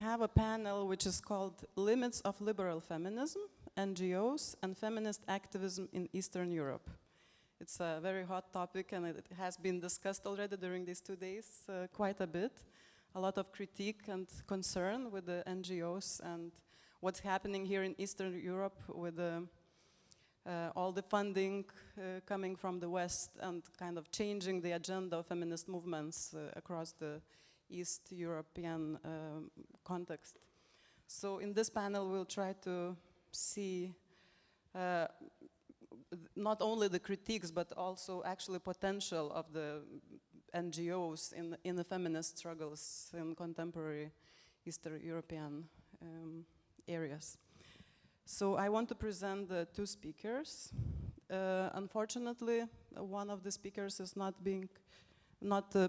have a panel which is called Limits of Liberal Feminism, NGOs, and Feminist Activism in Eastern Europe. It's a very hot topic, and it has been discussed already during these 2 days quite a bit. A lot of critique and concern with the NGOs and what's happening here in Eastern Europe with all the funding coming from the West and kind of changing the agenda of feminist movements across the East European context. So in this panel, we'll try to see not only the critiques, but also actually potential of the NGOs in the feminist struggles in contemporary Eastern European areas. So I want to present the 2 speakers. Unfortunately, one of the speakers is not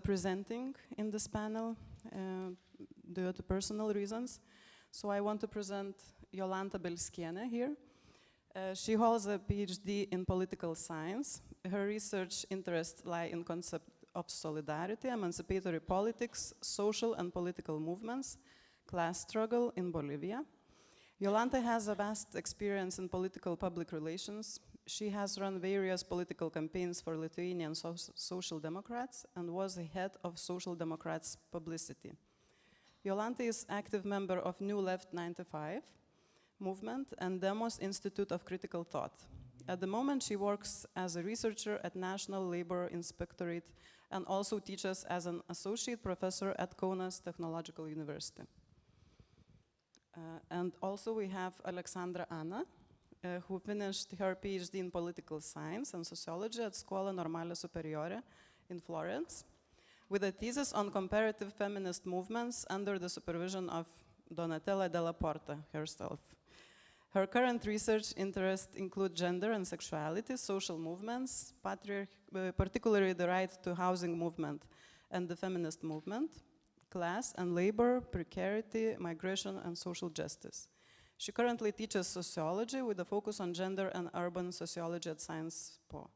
presenting in this panel due to personal reasons. So I want to present Jolanta Bielskiene here. She holds a PhD in political science. Her research interests lie in concept of solidarity, emancipatory politics, social and political movements, class struggle in Bolivia. Jolanta has a vast experience in political public relations. She has run various political campaigns for Lithuanian social democrats and was the head of Social Democrats publicity. Jolanta is active member of New Left 95 movement and Demos Institute of Critical Thought. At the moment, she works as a researcher at National Labor Inspectorate and also teaches as an associate professor at Kaunas Technological University. And also we have Alexandra Anna, who finished her PhD in political science and sociology at Scuola Normale Superiore in Florence, with a thesis on comparative feminist movements under the supervision of Donatella Della Porta herself. Her current research interests include gender and sexuality, social movements, particularly the right to housing movement and the feminist movement, class and labor, precarity, migration, and social justice. She currently teaches sociology with a focus on gender and urban sociology at Sciences Po.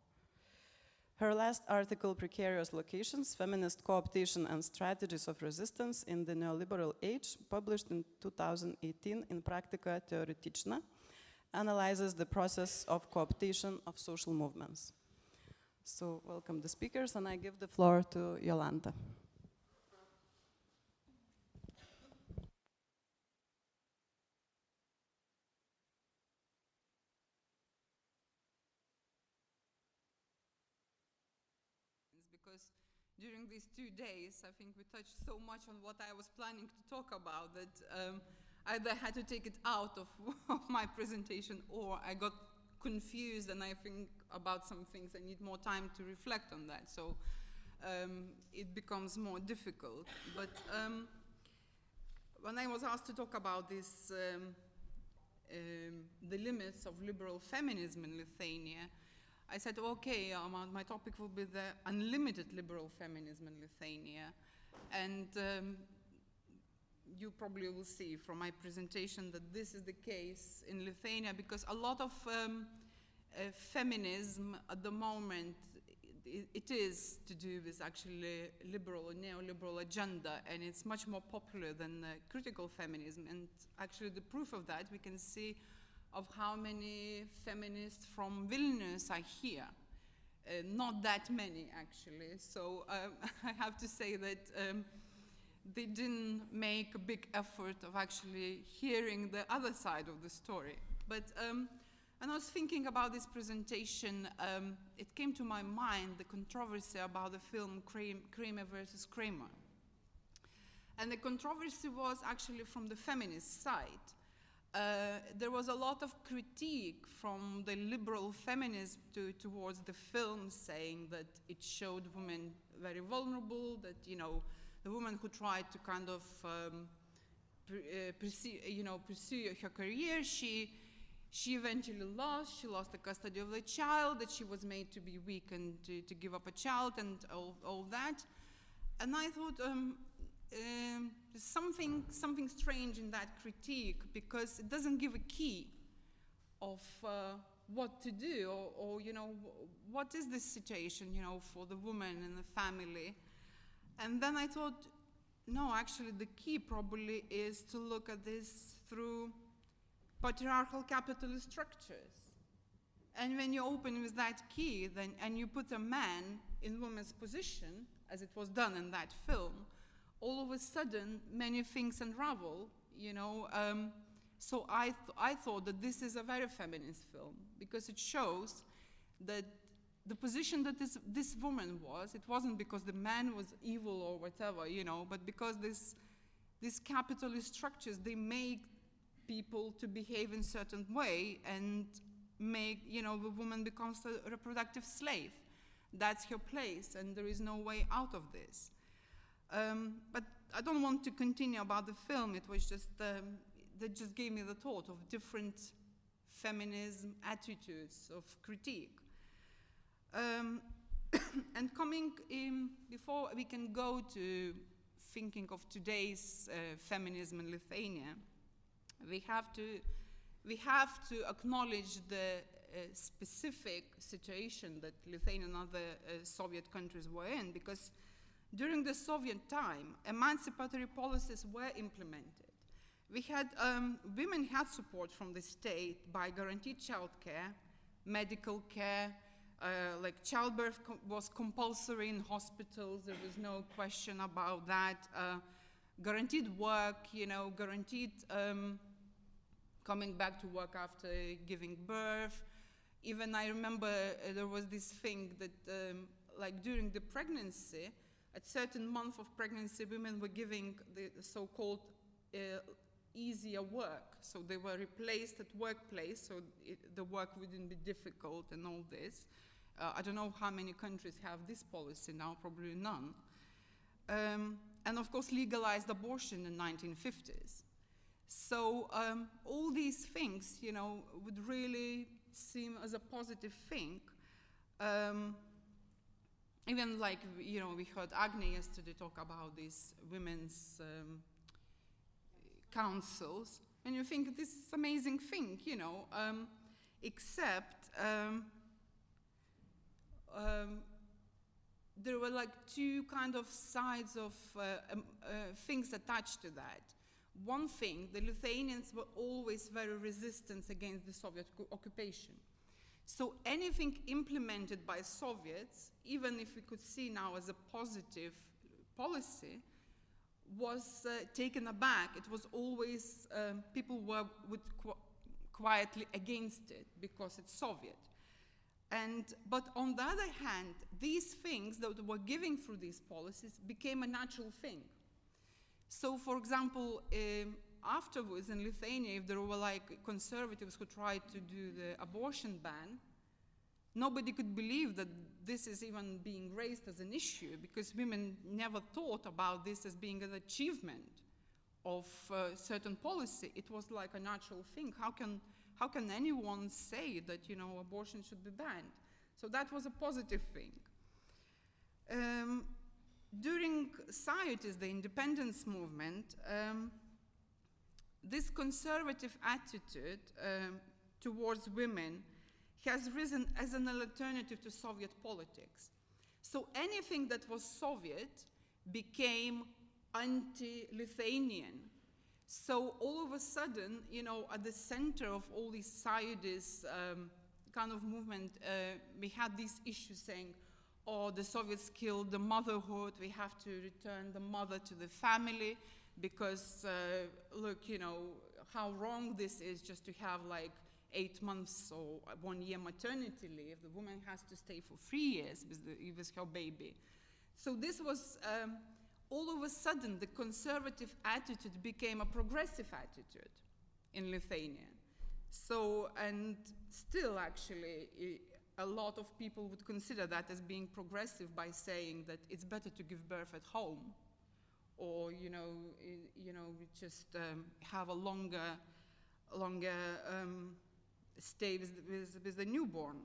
Her last article, Precarious Locations, Feminist Co-optation and Strategies of Resistance in the Neoliberal Age, published in 2018 in Practica Teoretyczna, analyzes the process of co-optation of social movements. So welcome the speakers, and I give the floor to Jolanta. During these 2 days, I think we touched so much on what I was planning to talk about that I either had to take it out of my presentation or I got confused, and I think about some things I need more time to reflect on that. So it becomes more difficult. But when I was asked to talk about this, the limits of liberal feminism in Lithuania, I said, okay, my topic will be the unlimited liberal feminism in Lithuania. And you probably will see from my presentation that this is the case in Lithuania, because a lot of feminism at the moment, it is to do with actually liberal or neoliberal agenda, and it's much more popular than critical feminism. And actually the proof of that we can see of how many feminists from Vilnius are here. Not that many, actually. So I have to say that they didn't make a big effort of actually hearing the other side of the story. But when I was thinking about this presentation, it came to my mind the controversy about the film Kramer versus Kramer. And the controversy was actually from the feminist side. There was a lot of critique from the liberal feminism towards the film, saying that it showed women very vulnerable, that, you know, the woman who tried to kind of pursue her career, she eventually lost. She lost the custody of the child, that she was made to be weak and to give up a child and all that. And I thought, there's something strange in that critique, because it doesn't give a key of what to do, or you know, what is this situation, you know, for the woman and the family. And then I thought, no, actually the key probably is to look at this through patriarchal capitalist structures. And when you open with that key, then, and you put a man in woman's position, as it was done in that film, all of a sudden many things unravel, you know. So I thought that this is a very feminist film, because it shows that the position that this woman was, it wasn't because the man was evil or whatever, you know, but because these capitalist structures, they make people to behave in a certain way and make, you know, the woman becomes a reproductive slave. That's her place, and there is no way out of this. But I don't want to continue about the film. It was just, that just gave me the thought of different feminism attitudes of critique. And coming in, before we can go to thinking of today's feminism in Lithuania, we have to acknowledge the specific situation that Lithuania and other Soviet countries were in, because during the Soviet time, emancipatory policies were implemented. We had, women had support from the state by guaranteed childcare, medical care, like childbirth was compulsory in hospitals, there was no question about that. Guaranteed work, you know, guaranteed coming back to work after giving birth. Even I remember there was this thing that like during the pregnancy, at certain month of pregnancy, women were giving the so-called easier work. So they were replaced at workplace, so the work wouldn't be difficult and all this. I don't know how many countries have this policy now, probably none. And of course, legalized abortion in the 1950s. So all these things, you know, would really seem as a positive thing. Even like, you know, we heard Agni yesterday talk about these women's councils, and you think this is an amazing thing, you know, except there were like two kind of sides of things attached to that. One thing, the Lithuanians were always very resistant against the Soviet occupation. So anything implemented by Soviets, even if we could see now as a positive policy, was taken aback. It was always, people would quietly against it because it's Soviet. But on the other hand, these things that were given through these policies became a natural thing. So for example, afterwards in Lithuania, if there were like conservatives who tried to do the abortion ban, nobody could believe that this is even being raised as an issue, because women never thought about this as being an achievement of certain policy. It was like a natural thing. How can anyone say that, you know, abortion should be banned? So that was a positive thing. During societies, the independence movement, this conservative attitude towards women has risen as an alternative to Soviet politics. So anything that was Soviet became anti-Lithuanian. So all of a sudden, you know, at the center of all these societies kind of movement, we had these issues saying, oh, the Soviets killed the motherhood, we have to return the mother to the family, because look, you know, how wrong this is just to have like 8 months or 1 year maternity leave. The woman has to stay for 3 years with her baby. So this was, all of a sudden, the conservative attitude became a progressive attitude in Lithuania. So, and still actually, a lot of people would consider that as being progressive by saying that it's better to give birth at home, or we just have a longer stay with the newborn.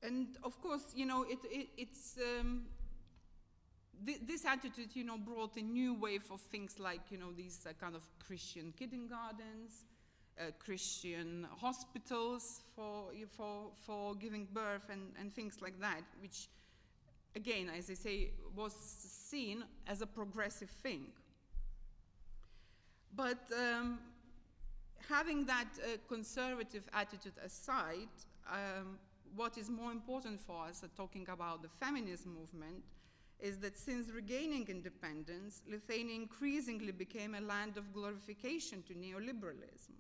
And of course, you know, it's this attitude, you know, brought a new wave of things like, you know, these kind of Christian kindergartens, Christian hospitals for giving birth and things like that, which, again, as I say, was seen as a progressive thing. But having that conservative attitude aside, what is more important for us, talking about the feminist movement, is that since regaining independence, Lithuania increasingly became a land of glorification to neoliberalism.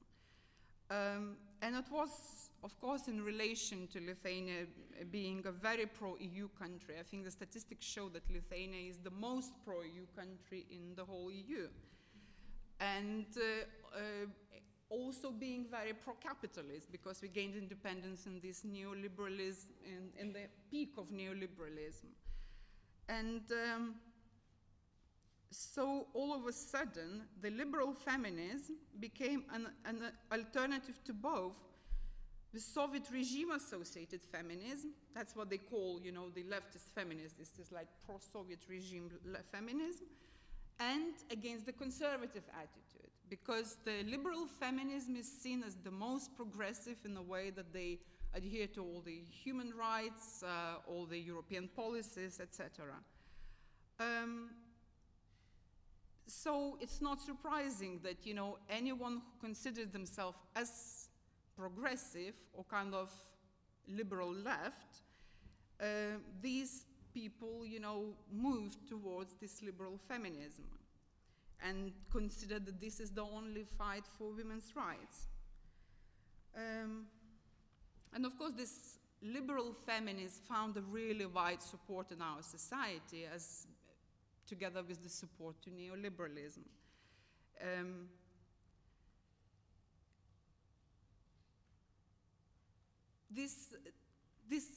And it was, of course, in relation to Lithuania being a very pro-EU country. I think the statistics show that Lithuania is the most pro-EU country in the whole EU. And also being very pro-capitalist, because we gained independence in this neoliberalism, in the peak of neoliberalism. And so all of a sudden, the liberal feminism became an alternative to both the Soviet regime-associated feminism, that's what they call, you know, the leftist feminists, this is like pro-Soviet regime feminism, and against the conservative attitude, because the liberal feminism is seen as the most progressive in the way that they adhere to all the human rights, all the European policies, etc. So it's not surprising that, you know, anyone who considers themselves as progressive or kind of liberal left, these people, you know, moved towards this liberal feminism and considered that this is the only fight for women's rights. And of course, this liberal feminists found a really wide support in our society, as together with the support to neoliberalism. This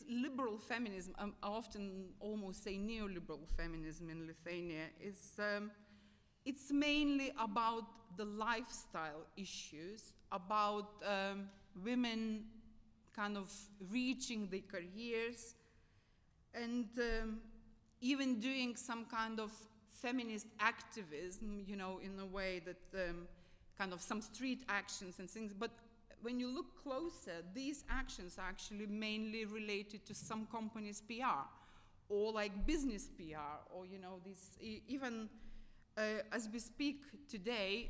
liberal feminism, I often almost say neoliberal feminism in Lithuania, is it's mainly about the lifestyle issues, about women kind of reaching their careers, and even doing some kind of feminist activism, you know, in a way that kind of some street actions and things. But when you look closer, these actions are actually mainly related to some companies' PR, or like business PR, or, you know, this, even as we speak today,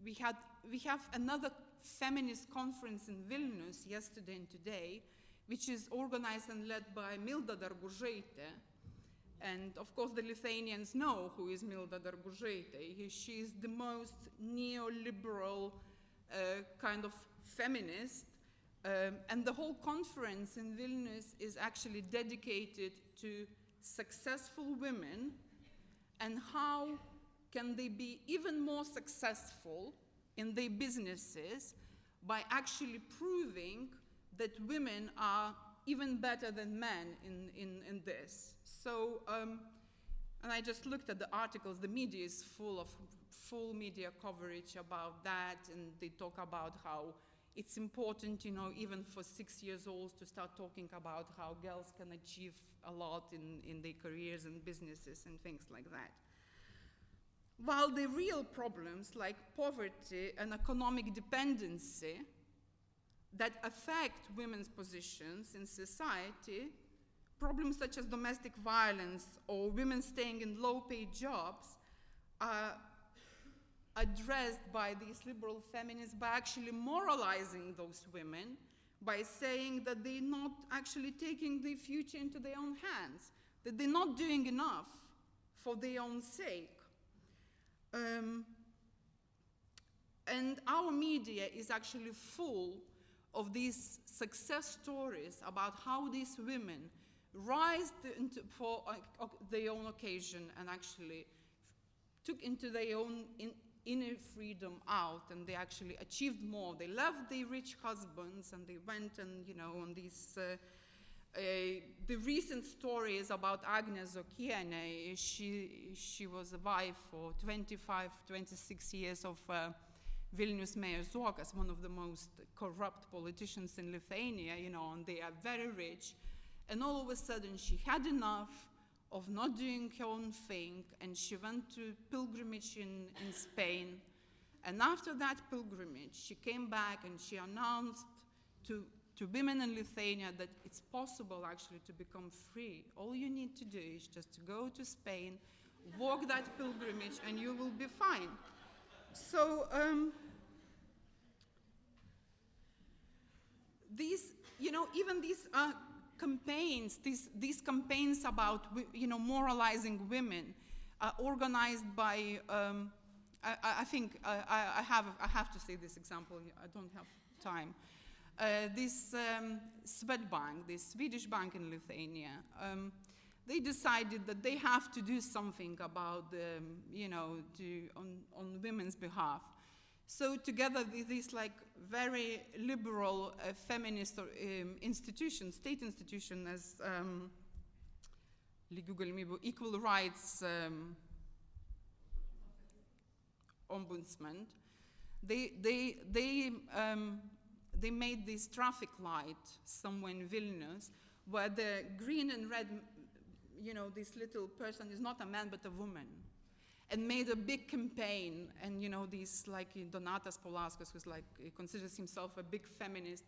we have another feminist conference in Vilnius yesterday and today, which is organized and led by Milda Dargužaitė. And of course, the Lithuanians know who is Milda Dargužaitė. She is the most neoliberal kind of feminist. And the whole conference in Vilnius is actually dedicated to successful women and how can they be even more successful in their businesses by actually proving that women are even better than men in this. So, and I just looked at the articles, the media is full media coverage about that, and they talk about how it's important, you know, even for 6-year-olds to start talking about how girls can achieve a lot in their careers and businesses and things like that. While the real problems like poverty and economic dependency that affect women's positions in society, problems such as domestic violence or women staying in low-paid jobs are addressed by these liberal feminists by actually moralizing those women, by saying that they're not actually taking the future into their own hands, that they're not doing enough for their own sake. And our media is actually full of these success stories about how these women rise for their own occasion and actually took into their own inner freedom out, and they actually achieved more. They left their rich husbands and they went and, you know, on these, the recent story is about Agnes Okiene. She was a wife for 25, 26 years of Vilnius Mayor Zuokas, one of the most corrupt politicians in Lithuania, you know, and they are very rich. And all of a sudden she had enough of not doing her own thing, and she went to pilgrimage in Spain, And after that pilgrimage, she came back and she announced to women in Lithuania that it's possible actually to become free. All you need to do is just to go to Spain, walk that pilgrimage, and you will be fine. So these, even these campaigns, these campaigns about, moralizing women, organized by, I think I have to say this example. I don't have time. This Swedbank, this Swedish bank in Lithuania, they decided that they have to do something about the, on women's behalf. So together with these like very liberal feminist institution, state institution as equal rights ombudsman, they made this traffic light somewhere in Vilnius where the green and red, this little person is not a man but a woman, and made a big campaign. And these like Donatas Paulauskas, who's like considers himself a big feminist,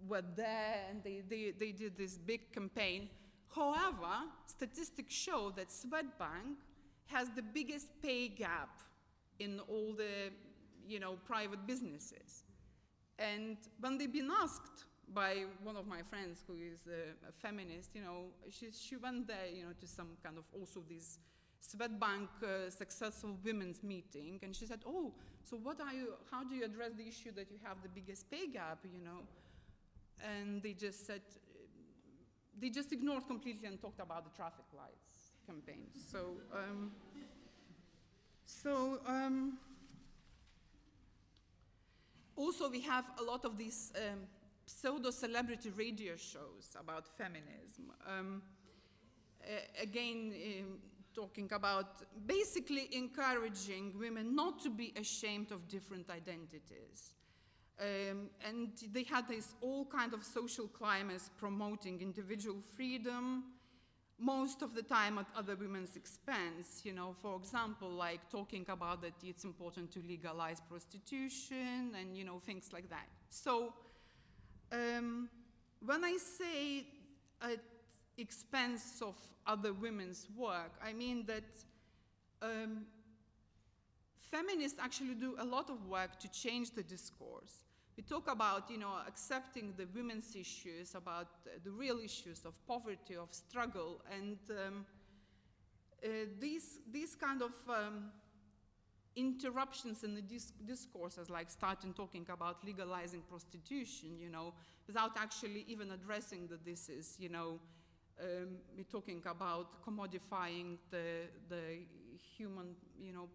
were there, and they did this big campaign. However, statistics show that Swedbank has the biggest pay gap in all the private businesses. And when they've been asked by one of my friends who is a feminist, she went there, to some kind of also this Swedbank successful women's meeting, and she said, "Oh, so how do you address the issue that you have the biggest pay gap, And they just said, they just ignored completely and talked about the traffic lights campaign. Also, we have a lot of these pseudo-celebrity radio shows about feminism. Talking about basically encouraging women not to be ashamed of different identities. And they had this all kind of social climates promoting individual freedom, most of the time at other women's expense. For example, like talking about that it's important to legalize prostitution and things like that. So when I say at expense of other women's work, I mean that feminists actually do a lot of work to change the discourse. We talk about, accepting the women's issues, about the real issues of poverty, of struggle, and these kind of interruptions in the discourses, like starting talking about legalizing prostitution, without actually even addressing that this is, we're talking about commodifying the human,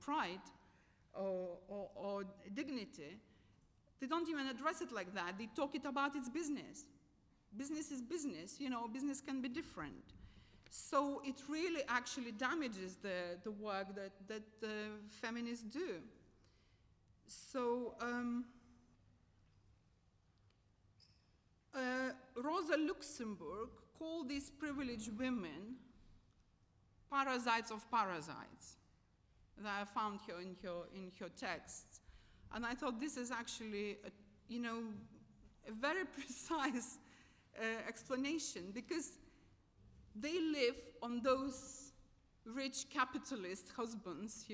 pride or dignity. They don't even address it like that. They talk it about its business. Business is business, business can be different. So it really actually damages the work that feminists do. So Rosa Luxemburg called these privileged women parasites of parasites that I found here in her texts. And I thought this is actually, a very precise explanation, because they live on those rich capitalist husbands,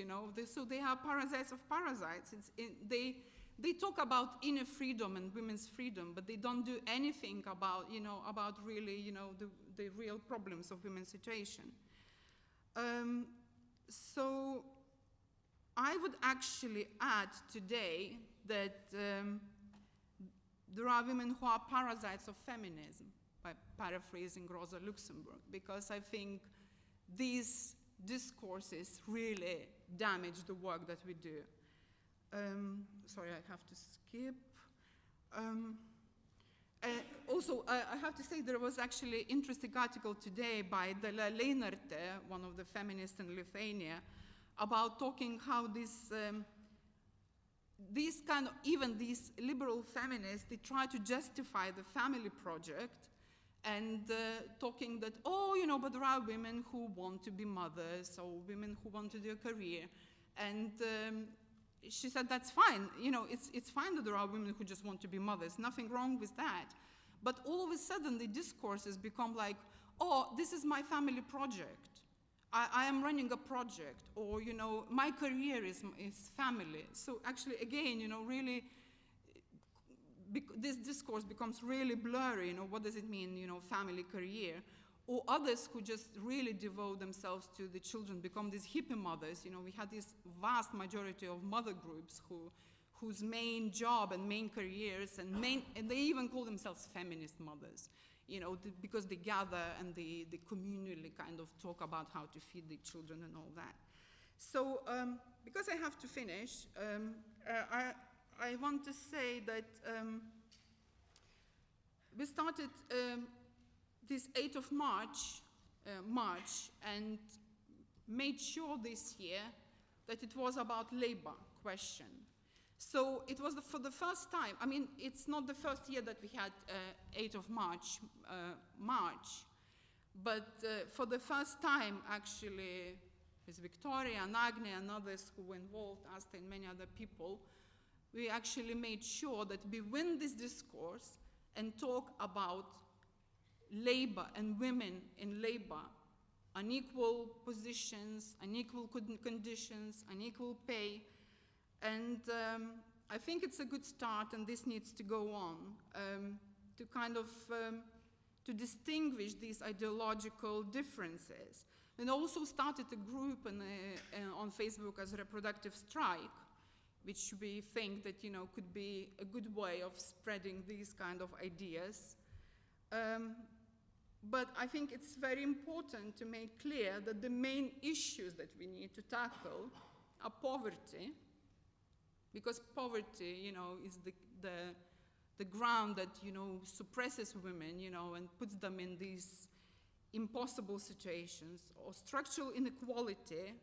so they are parasites of parasites. They talk about inner freedom and women's freedom, but they don't do anything about, about really, the real problems of women's situation. So I would actually add today that there are women who are parasites of feminism, by paraphrasing Rosa Luxemburg, because I think these discourses really damage the work that we do. Sorry, I have to skip. Also, I have to say there was actually an interesting article today by Dalia Leinarte, one of the feminists in Lithuania, about talking how even these liberal feminists, they try to justify the family project and talking that, but there are women who want to be mothers or women who want to do a career. And she said, that's fine. You know, it's fine that there are women who just want to be mothers. Nothing wrong with that. But all of a sudden, the discourses become like, oh, this is my family project. I am running a project. Or, you know, my career is family. So actually, again, you know, really, this discourse becomes really blurry. You know, what does it mean, you know, family, career? Or others who just really devote themselves to the children become these hippie mothers. You know, we had this vast majority of mother groups whose main job and main careers and they even call themselves feminist mothers, you know, because they gather and they communally kind of talk about how to feed the children and all that. So because I have to finish, I want to say that we started this 8th of March and made sure this year that it was about labor question. So it was for the first time, I mean, it's not the first year that we had 8th of March, but for the first time, actually, with Victoria and Agni and others who were involved, Asta and many other people, we actually made sure that we win this discourse and talk about labor and women in labor, unequal positions, unequal conditions, unequal pay. And I think it's a good start, and this needs to go on, to kind of to distinguish these ideological differences. And also started a group on Facebook as Reproductive Strike, which we think that, you know, could be a good way of spreading these kind of ideas. But I think it's very important to make clear that the main issues that we need to tackle are poverty, because poverty, you know, is the ground that, you know, suppresses women, you know, and puts them in these impossible situations, or structural inequality,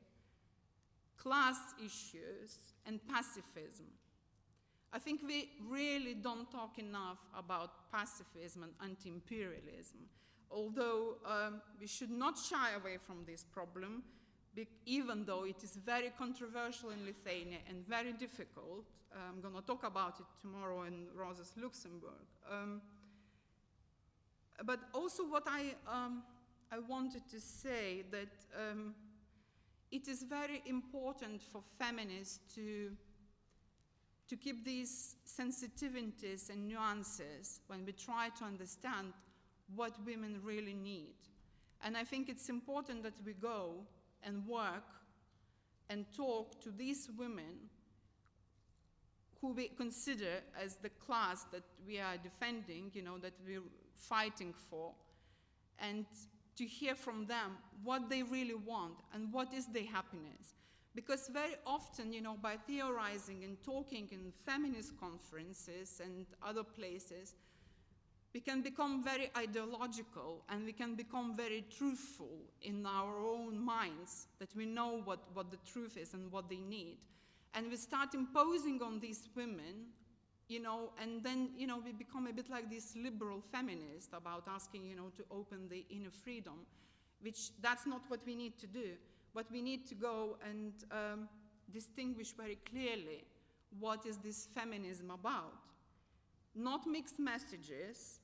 class issues, and pacifism. I think we really don't talk enough about pacifism and anti-imperialism, although we should not shy away from this problem, even though it is very controversial in Lithuania and very difficult. I'm going to talk about it tomorrow in Rosa's Luxembourg. But also what I wanted to say that it is very important for feminists to keep these sensitivities and nuances when we try to understand what women really need. And I think it's important that we go and work and talk to these women who we consider as the class that we are defending, you know, that we're fighting for, and to hear from them what they really want and what is their happiness. Because very often, you know, by theorizing and talking in feminist conferences and other places, we can become very ideological and we can become very truthful in our own minds, that we know what the truth is and what they need. And we start imposing on these women, you know, and then, you know, we become a bit like this liberal feminist about asking, you know, to open the inner freedom, which that's not what we need to do. But we need to go and distinguish very clearly what is this feminism about. Not mixed messages,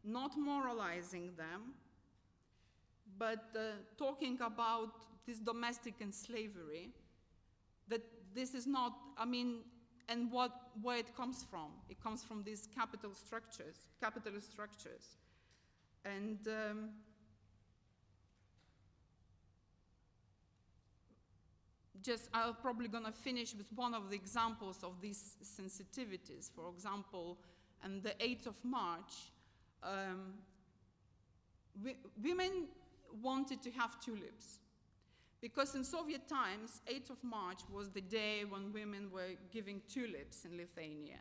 not moralizing them, but talking about this domestic and slavery, that this is not, I mean, and where it comes from. It comes from these capitalist structures. And I'm probably gonna finish with one of the examples of these sensitivities. For example, on the 8th of March, women wanted to have tulips. Because in Soviet times, 8th of March was the day when women were giving tulips in Lithuania.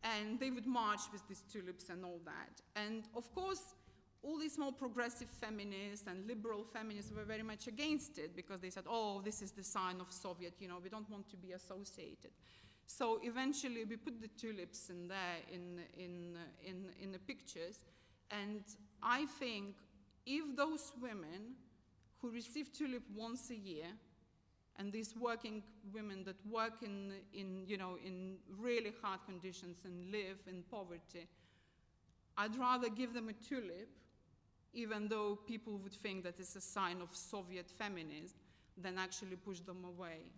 And they would march with these tulips and all that. And of course, all these more progressive feminists and liberal feminists were very much against it, because they said, oh, this is the sign of Soviet, you know, we don't want to be associated. So eventually we put the tulips in there in the pictures. And I think if those women who receive tulip once a year And these working women that work in really hard conditions and live in poverty, I'd rather give them a tulip, even though people would think that it's a sign of Soviet feminism, than actually push them away.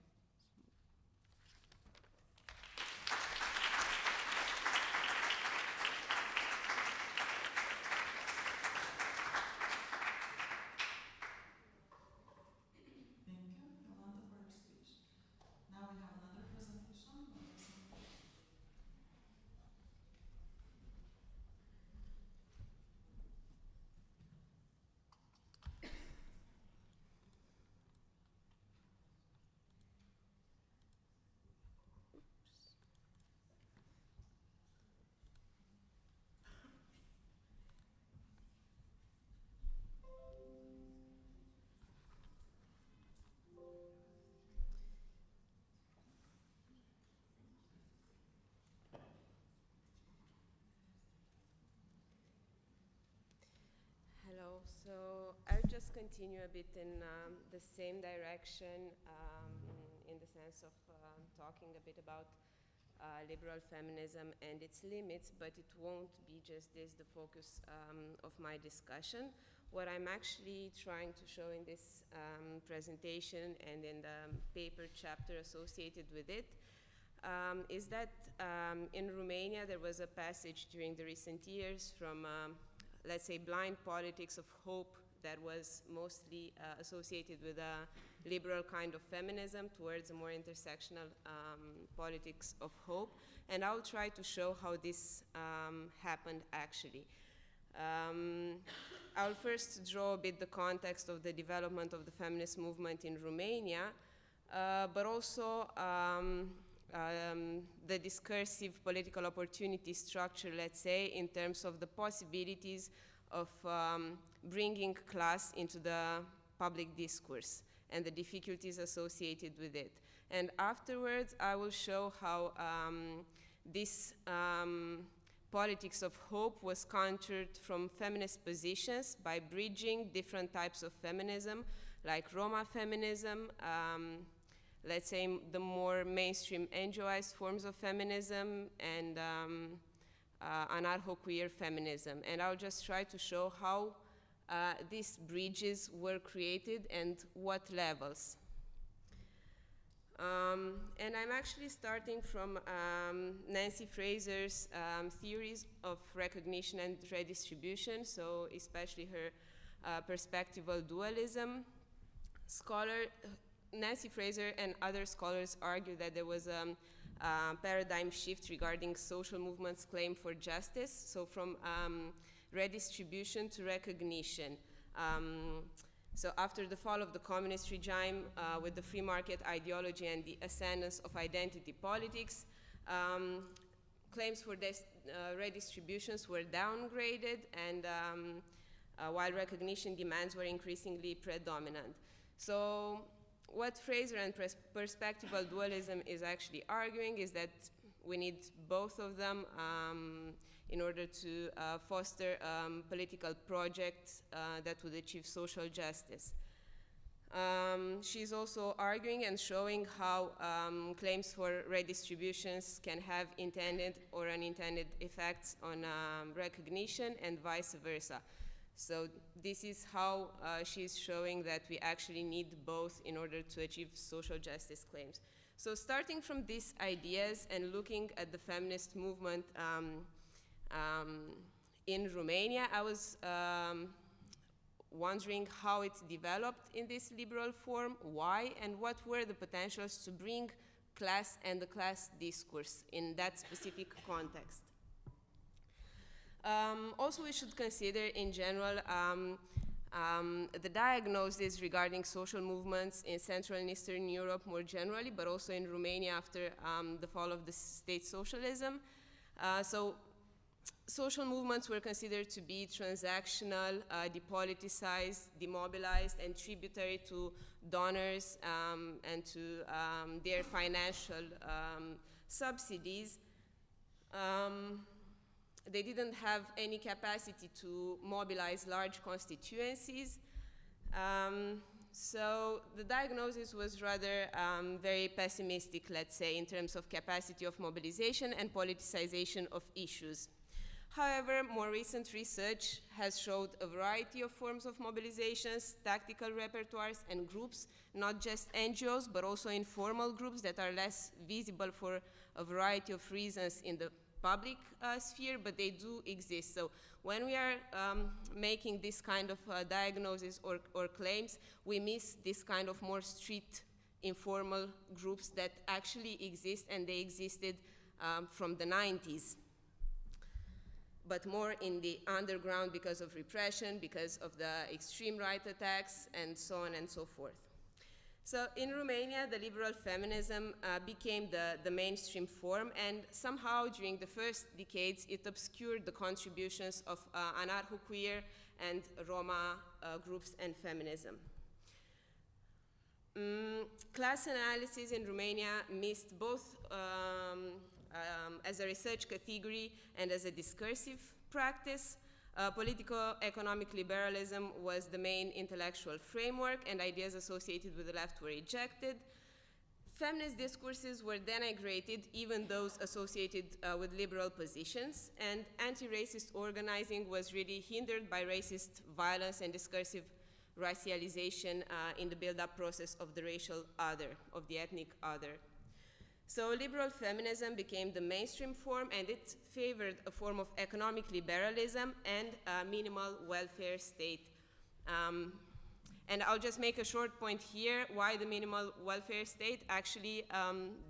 Thank you, Jolanta, for your speech. Now we have another presentation. Hello, so I'll just continue a bit in the same direction in the sense of talking a bit about liberal feminism and its limits, but it won't be just this the focus of my discussion. What I'm actually trying to show in this presentation and in the paper chapter associated with it is that in Romania there was a passage during the recent years from let's say, blind politics of hope that was mostly associated with a liberal kind of feminism towards a more intersectional politics of hope. And I'll try to show how this happened actually. I'll first draw a bit the context of the development of the feminist movement in Romania, but also the discursive political opportunity structure, let's say, in terms of the possibilities of bringing class into the public discourse and the difficulties associated with it. And afterwards, I will show how this politics of hope was countered from feminist positions by bridging different types of feminism, like Roma feminism, let's say the more mainstream NGOs forms of feminism, and anarcho-queer feminism. And I'll just try to show how these bridges were created and what levels. And I'm actually starting from Nancy Fraser's theories of recognition and redistribution, so especially her perspectival dualism. Nancy Fraser and other scholars argue that there was a paradigm shift regarding social movements' claim for justice, so from redistribution to recognition. So after the fall of the communist regime with the free market ideology and the ascendance of identity politics, claims for this redistributions were downgraded, and while recognition demands were increasingly predominant. So what Fraser and perspectival dualism is actually arguing is that we need both of them in order to foster political projects that would achieve social justice. She's also arguing and showing how claims for redistributions can have intended or unintended effects on recognition and vice versa. So this is how she's showing that we actually need both in order to achieve social justice claims. So starting from these ideas and looking at the feminist movement in Romania, I was wondering how it developed in this liberal form, why, and what were the potentials to bring class and the class discourse in that specific context. Also, we should consider in general the diagnosis regarding social movements in Central and Eastern Europe more generally, but also in Romania after the fall of the state socialism. So social movements were considered to be transactional, depoliticized, demobilized, and tributary to donors and to their financial subsidies. They didn't have any capacity to mobilize large constituencies. So the diagnosis was rather very pessimistic, let's say, in terms of capacity of mobilization and politicization of issues. However, more recent research has showed a variety of forms of mobilizations, tactical repertoires, and groups, not just NGOs, but also informal groups that are less visible for a variety of reasons in the public sphere, but they do exist. So when we are making this kind of diagnosis or claims, we miss this kind of more street informal groups that actually exist, and they existed from the 90s. But more in the underground because of repression, because of the extreme right attacks, and so on and so forth. So in Romania, the liberal feminism became the mainstream form, and somehow during the first decades, it obscured the contributions of anarcho-queer and Roma groups and feminism. Class analysis in Romania missed both as a research category and as a discursive practice. Political-economic liberalism was the main intellectual framework, and ideas associated with the left were rejected. Feminist discourses were denigrated, even those associated with liberal positions, and anti-racist organizing was really hindered by racist violence and discursive racialization in the build-up process of the racial other, of the ethnic other. So liberal feminism became the mainstream form, and it favored a form of economic liberalism and a minimal welfare state. And I'll just make a short point here why the minimal welfare state. Actually,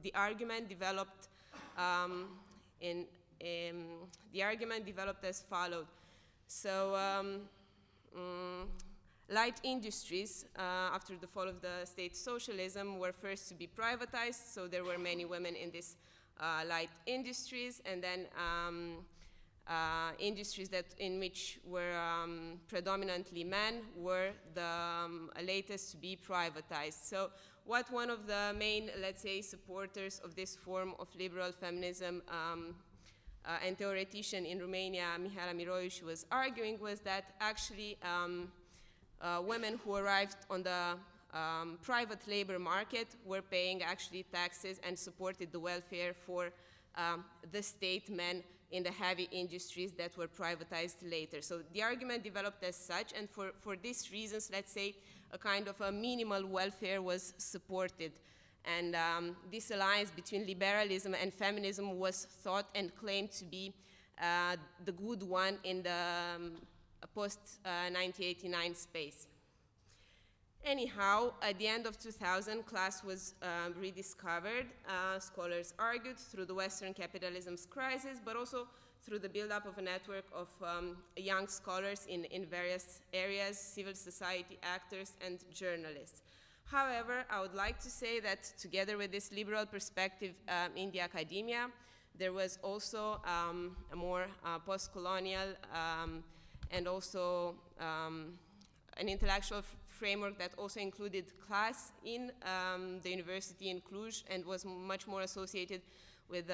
the argument developed as followed. So light industries, after the fall of the state socialism, were first to be privatized, so there were many women in these light industries, and then industries in which were predominantly men were the latest to be privatized. So what one of the main, let's say, supporters of this form of liberal feminism and theoretician in Romania, Mihaela Miroiu, was arguing was that actually women who arrived on the private labor market were paying actually taxes and supported the welfare for the state men in the heavy industries that were privatized later. So the argument developed as such, and for these reasons, let's say, a kind of a minimal welfare was supported. And this alliance between liberalism and feminism was thought and claimed to be the good one in the post-1989 space. Anyhow, at the end of 2000, class was rediscovered, scholars argued, through the Western capitalism's crisis, but also through the build-up of a network of young scholars in various areas, civil society actors, and journalists. However, I would like to say that together with this liberal perspective in the academia, there was also a more post-colonial and also an intellectual framework that also included class in the university in Cluj and was much more associated with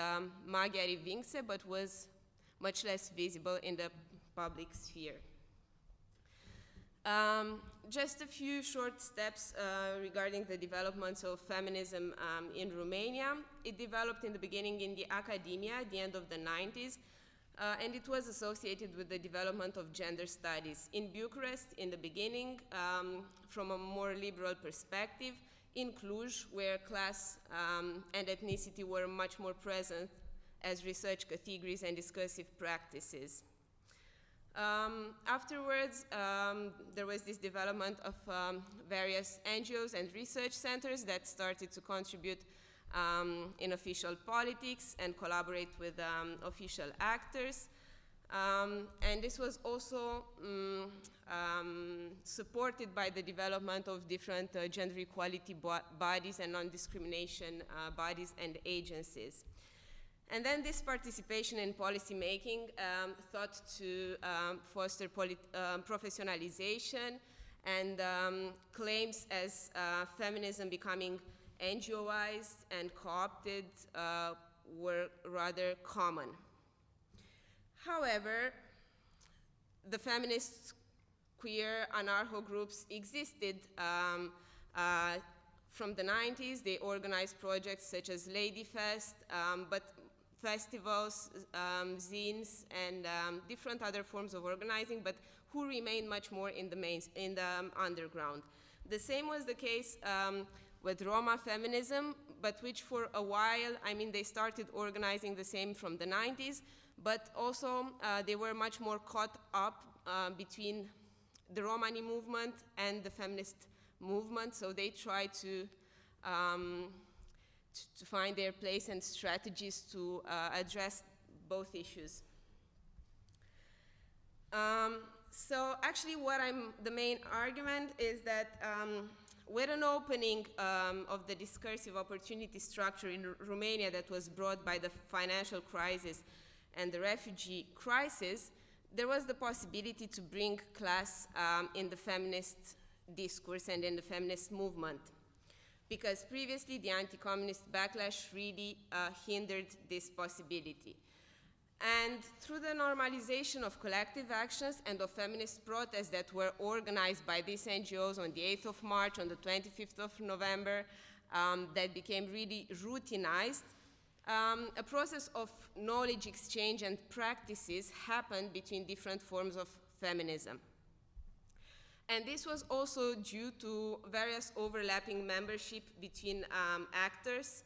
Magyari Vinkse, but was much less visible in the public sphere. Just a few short steps regarding the developments of feminism in Romania. It developed in the beginning in the academia at the end of the 90s, and it was associated with the development of gender studies. In Bucharest, in the beginning, from a more liberal perspective, in Cluj, where class and ethnicity were much more present as research categories and discursive practices. Afterwards, there was this development of various NGOs and research centers that started to contribute in official politics and collaborate with official actors. And this was also supported by the development of different gender equality bodies and non-discrimination bodies and agencies. And then this participation in policy making thought to foster professionalization, and claims as feminism becoming NGOized and co-opted were rather common. However, the feminist queer anarcho groups existed from the 90s. They organized projects such as Ladyfest, but festivals, zines, and different other forms of organizing, but who remained much more in the underground. The same was the case with Roma feminism, but which for a while, I mean, they started organizing the same from the 90s, but also they were much more caught up between the Romani movement and the feminist movement, so they tried to find their place and strategies to address both issues. So actually the main argument is that with an opening of the discursive opportunity structure in Romania that was brought by the financial crisis and the refugee crisis, there was the possibility to bring class in the feminist discourse and in the feminist movement, because previously the anti-communist backlash really hindered this possibility. And through the normalization of collective actions and of feminist protests that were organized by these NGOs on the 8th of March, on the 25th of November, that became really routinized, a process of knowledge exchange and practices happened between different forms of feminism. And this was also due to various overlapping membership between actors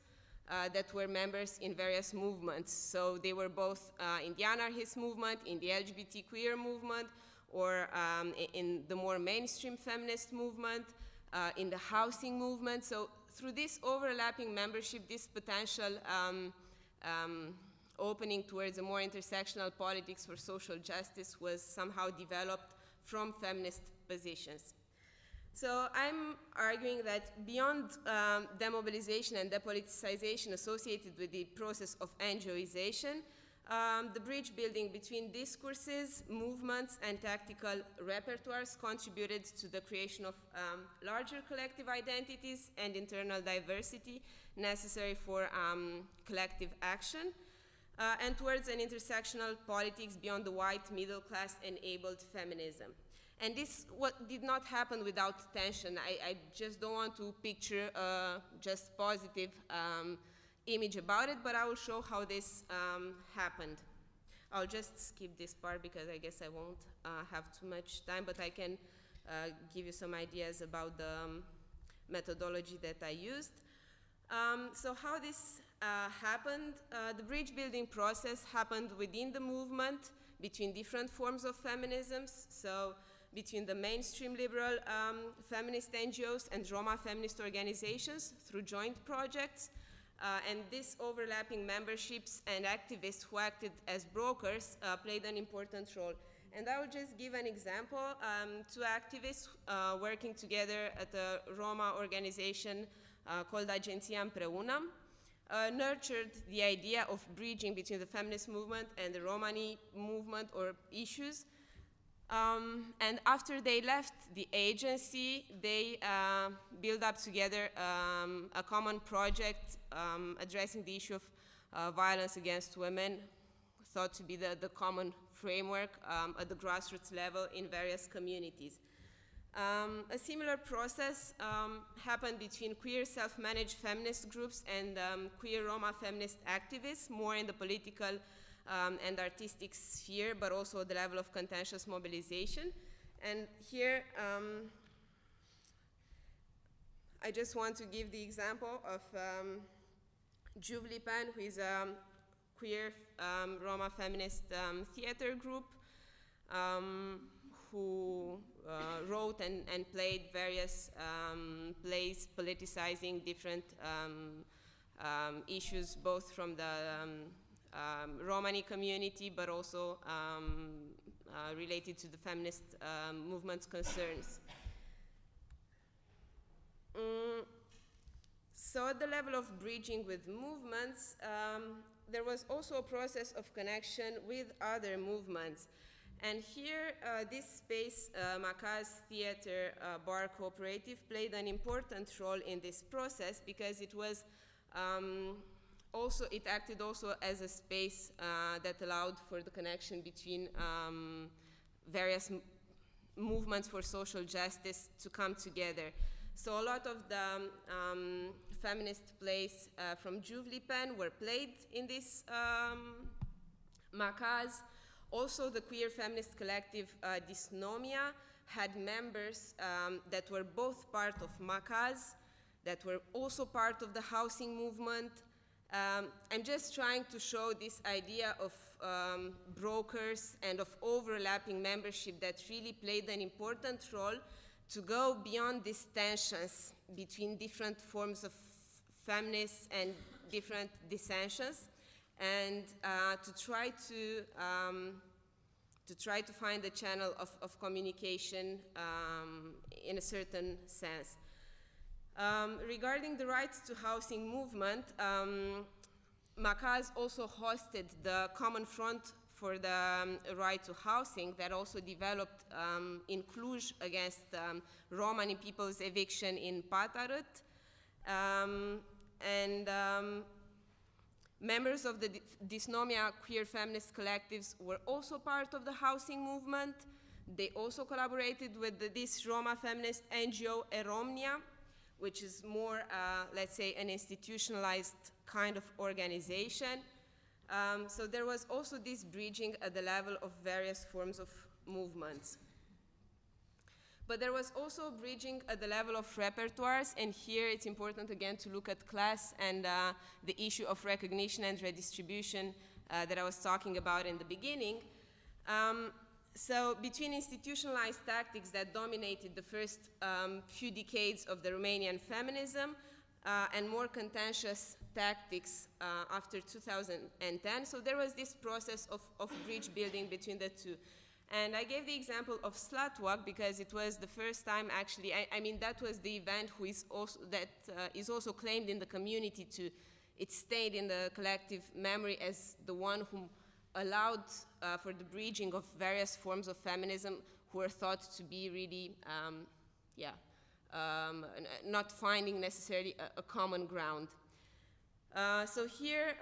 that were members in various movements. So they were both in the anarchist movement, in the LGBT queer movement, or in the more mainstream feminist movement, in the housing movement. So through this overlapping membership, this potential opening towards a more intersectional politics for social justice was somehow developed from feminist positions. So I'm arguing that beyond demobilization and depoliticization associated with the process of NGOization, the bridge building between discourses, movements, and tactical repertoires contributed to the creation of larger collective identities and internal diversity necessary for collective action, and towards an intersectional politics beyond the white middle class enabled feminism. And this did not happen without tension. I just don't want to picture just positive image about it, but I will show how this happened. I'll just skip this part because I guess I won't have too much time, but I can give you some ideas about the methodology that I used. So how this happened, the bridge building process happened within the movement between different forms of feminisms. So between the mainstream liberal feminist NGOs and Roma feminist organizations through joint projects. And these overlapping memberships and activists who acted as brokers played an important role. And I will just give an example. Two activists working together at a Roma organization called Agenția Împreună nurtured the idea of bridging between the feminist movement and the Romani movement or issues. And after they left the agency, they built up together a common project addressing the issue of violence against women, thought to be the common framework at the grassroots level in various communities. A similar process happened between queer self-managed feminist groups and queer Roma feminist activists, more in the political and artistic sphere, but also at the level of contentious mobilization. And here, I just want to give the example of Juvlipan, who is a queer Roma feminist theater group who wrote and played various plays politicizing different issues, both from the Romani community, but also related to the feminist movement's concerns. So at the level of bridging with movements, there was also a process of connection with other movements. And here, this space, Macaz Theater Bar Cooperative, played an important role in this process because it was it acted also as a space that allowed for the connection between various movements for social justice to come together. So a lot of the feminist plays from Juvlipen were played in this Makaz. Also, the queer feminist collective Dysnomia had members that were both part of Makaz, that were also part of the housing movement. I'm just trying to show this idea of brokers and of overlapping membership that really played an important role to go beyond these tensions between different forms of feminists and different dissensions, and to try to find a channel of communication in a certain sense. Regarding the rights to housing movement, Makaz also hosted the Common Front for the right to housing that also developed in Cluj against Romani people's eviction in Patarăt. Members of the Dysnomia queer feminist collectives were also part of the housing movement. They also collaborated with this Roma feminist NGO Eromnia, which is more, let's say, an institutionalized kind of organization. So there was also this bridging at the level of various forms of movements. But there was also bridging at the level of repertoires, and here it's important again to look at class and the issue of recognition and redistribution that I was talking about in the beginning. So between institutionalized tactics that dominated the first few decades of the Romanian feminism and more contentious tactics after 2010, so there was this process of bridge building between the two. And I gave the example of slut walk because it was the first time actually, I mean that was the event that is also claimed in the community to, it stayed in the collective memory as the one who allowed for the bridging of various forms of feminism who were thought to be really, not finding necessarily a common ground. So here,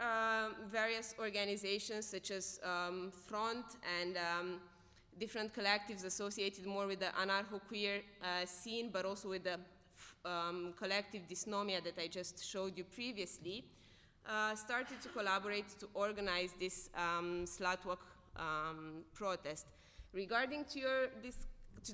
various organizations such as Front and different collectives associated more with the anarcho-queer scene, but also with the collective Dysnomia that I just showed you previously, started to collaborate to organize this slut walk protest. Regarding to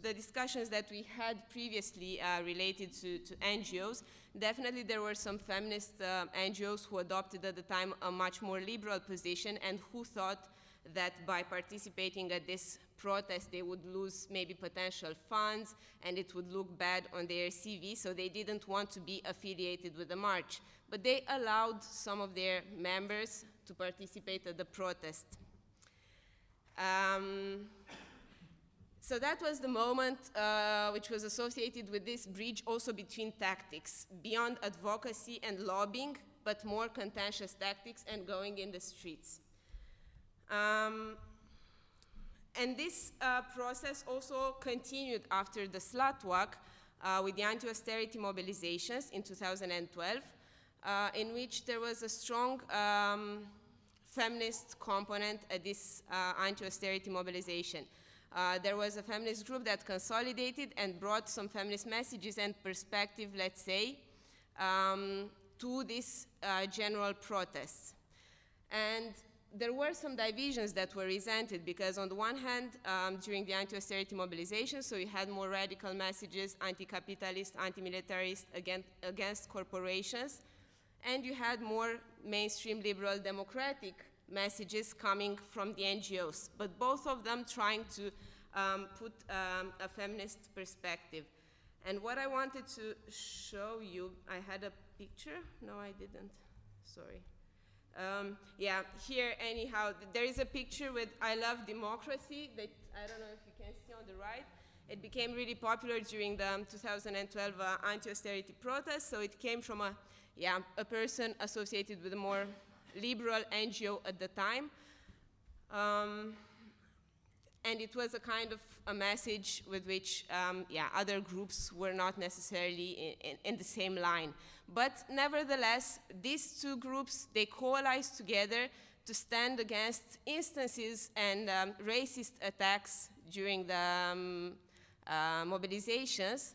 the discussions that we had previously related to NGOs, definitely there were some feminist NGOs who adopted at the time a much more liberal position and who thought that by participating at this protest they would lose maybe potential funds and it would look bad on their CV, so they didn't want to be affiliated with the march. But they allowed some of their members to participate at the protest. So that was the moment which was associated with this bridge also between tactics, beyond advocacy and lobbying, but more contentious tactics and going in the streets. And this process also continued after the slut walk with the anti-austerity mobilizations in 2012, in which there was a strong feminist component at this anti-austerity mobilization. There was a feminist group that consolidated and brought some feminist messages and perspective, let's say, to these general protests. And there were some divisions that were resented because on the one hand, during the anti-austerity mobilization, so you had more radical messages, anti-capitalist, anti-militarist, against corporations, and you had more mainstream liberal democratic messages coming from the NGOs, but both of them trying to put a feminist perspective. And what I wanted to show you, I had a picture, no I didn't, sorry. Yeah, here anyhow, there is a picture with I Love Democracy that I don't know if you can see on the right. It became really popular during the 2012 anti-austerity protests, so it came from a person associated with a more liberal NGO at the time. And it was a kind of a message with which other groups were not necessarily in the same line. But nevertheless, these two groups, they coalesced together to stand against instances and racist attacks during the mobilizations.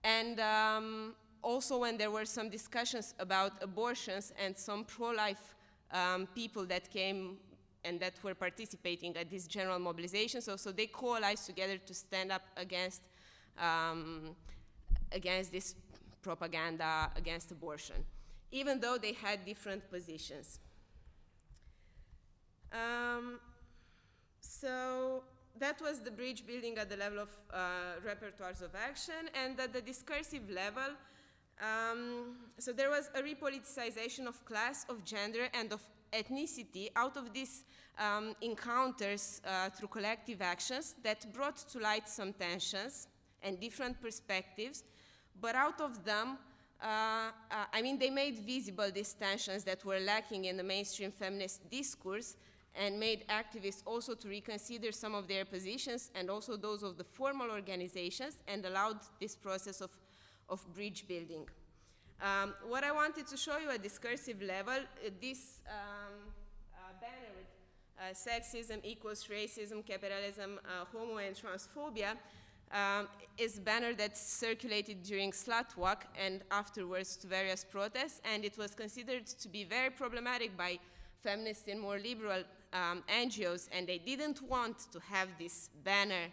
And also when there were some discussions about abortions and some pro-life people that came and that were participating at this general mobilization. So they coalesced together to stand up against this propaganda against abortion, even though they had different positions. So that was the bridge building at the level of repertoires of action, and at the discursive level, so there was a repoliticization of class, of gender, and of ethnicity out of these encounters through collective actions that brought to light some tensions and different perspectives, but out of them, I mean, they made visible these tensions that were lacking in the mainstream feminist discourse, and made activists also to reconsider some of their positions and also those of the formal organizations, and allowed this process of bridge building. What I wanted to show you at discursive level, this banner with sexism equals racism, capitalism, homo and transphobia, is a banner that circulated during Slut Walk and afterwards to various protests, and it was considered to be very problematic by feminists and more liberal NGOs, and they didn't want to have this banner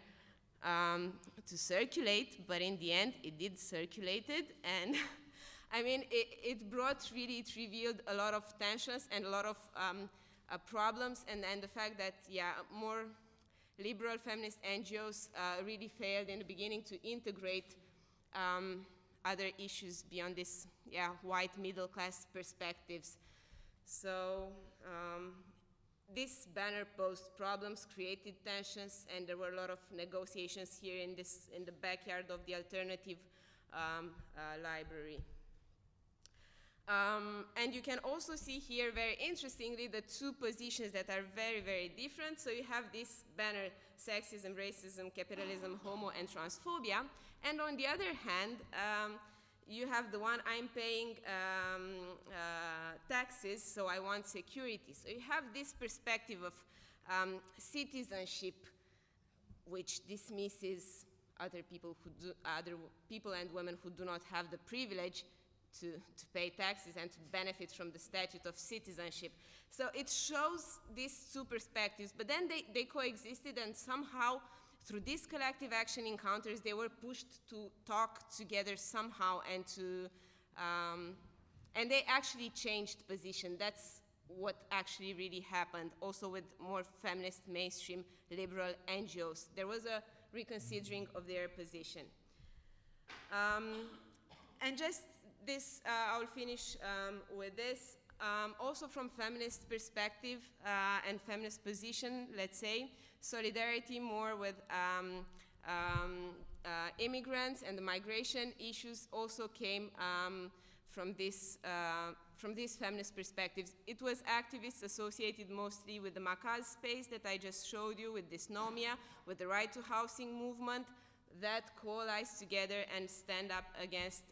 to circulate, but in the end it did circulate, and I mean, it revealed a lot of tensions and a lot of problems, and the fact that, yeah, more liberal feminist NGOs really failed in the beginning to integrate other issues beyond this, yeah, white middle class perspectives. So this banner posed problems, created tensions, and there were a lot of negotiations here in the backyard of the alternative library. And you can also see here, very interestingly, the two positions that are very, very different. So you have this banner, sexism, racism, capitalism, homo, and transphobia. And on the other hand, you have the one, I'm paying taxes, so I want security. So you have this perspective of citizenship, which dismisses other people and women who do not have the privilege to pay taxes and to benefit from the statute of citizenship. So it shows these two perspectives, but then they coexisted, and somehow through these collective action encounters, they were pushed to talk together somehow, and they actually changed position. That's what actually really happened, also with more feminist, mainstream, liberal NGOs. There was a reconsidering of their position. And just this, I'll finish with this. Also from feminist perspective and feminist position, let's say, solidarity more with immigrants and the migration issues also came from these feminist perspectives. It was activists associated mostly with the Makaz space that I just showed you, with dysnomia, with the right to housing movement, that coalesce together and stand up against